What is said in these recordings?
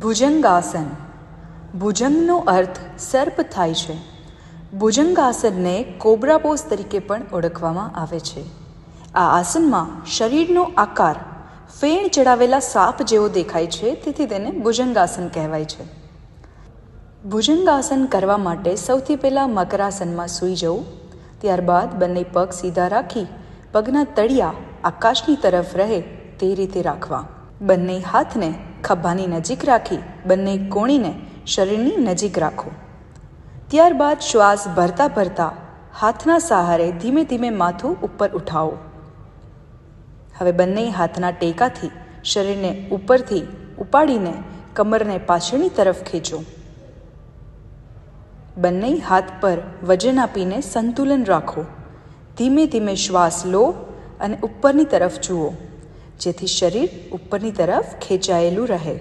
ભુજંગાસન. ભુજંગનો અર્થ સર્પ થાય છે. ભુજંગાસનને cobra pose તરીકે પણ ઓળખવામાં આવે છે. આ આસનમાં શરીરનો આકાર ફેણ ચડાવેલા સાપ જેવો દેખાય છે, તેથી તેને ભુજંગાસન કહેવાય છે. ભુજંગાસન કરવા માટે સૌથી પહેલાં મકરાસનમાં સૂઈ જવું. ત્યારબાદ બંને પગ સીધા રાખી પગના તળિયા આકાશની તરફ રહે તે રીતે રાખવા. બંને હાથને ખભાની નજીક રાખી બંને કોણીને શરીરની નજીક રાખો. ત્યારબાદ શ્વાસ ભરતા ભરતા હાથના સહારે ધીમે ધીમે માથું ઉપર ઉઠાવો. હવે બંને હાથના ટેકાથી શરીરને ઉપરથી ઉપાડીને કમરને પાછળની તરફ ખેંચો. બંને હાથ પર વજન આપીને સંતુલન રાખો. ધીમે ધીમે શ્વાસ લો અને ઉપરની તરફ જુઓ, જેથી શરીર ઉપરની તરફ ખેંચાયેલું રહે.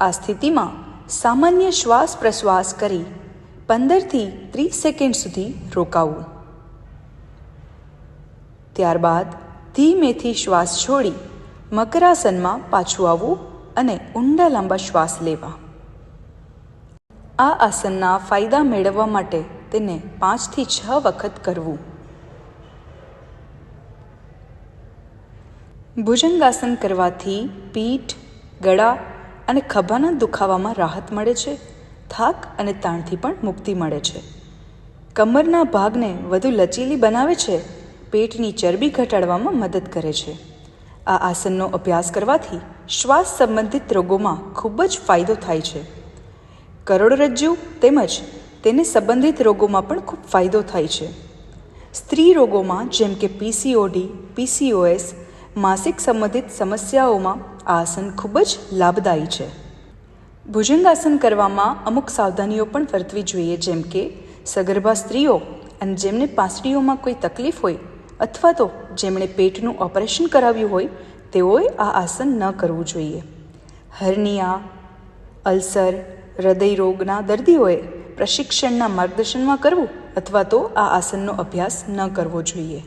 આ સ્થિતિમાં સામાન્ય શ્વાસ પ્રશ્વાસ કરી 15થી 30 સેકન્ડ સુધી રોકાવું. ત્યારબાદ ધીમેથી શ્વાસ છોડી મકરાસનમાં પાછું આવવું અને ઊંડા લાંબા શ્વાસ લેવા. આ આસનના ફાયદા મેળવવા માટે તેને 5 થી 6 વખત કરવું. ભુજંગાસન કરવાથી પીઠ, ગળા અને ખભાના દુખાવામાં રાહત મળે છે. થાક અને તાણથી પણ મુક્તિ મળે છે. કમરના ભાગને વધુ લચીલી બનાવે છે. પેટની ચરબી ઘટાડવામાં મદદ કરે છે. આ આસનનો અભ્યાસ કરવાથી શ્વાસ સંબંધિત રોગોમાં ખૂબ જ ફાયદો થાય છે. કરોડરજ્જુ તેમજ તેને સંબંધિત રોગોમાં પણ ખૂબ ફાયદો થાય છે. સ્ત્રી રોગોમાં જેમ કે પીસીઓડી, પીસીઓએસ, માસિક સંબંધિત સમસ્યાઓમાં આ આસન ખૂબ જ લાભદાયી છે. ભુજંગાસન કરવામાં અમુક સાવધાનીઓ પણ વર્તવી જોઈએ, જેમ કે સગર્ભા સ્ત્રીઓ અને જેમને પાંસળીઓમાં કોઈ તકલીફ હોય અથવા તો જેમણે પેટનું ઓપરેશન કરાવ્યું હોય તેઓએ આ આસન ન કરવું જોઈએ. હર્નિયા, અલ્સર, હૃદય રોગના દર્દીઓએ પ્રશિક્ષણના માર્ગદર્શનમાં કરવું અથવા તો આ આસનનો અભ્યાસ ન કરવો જોઈએ.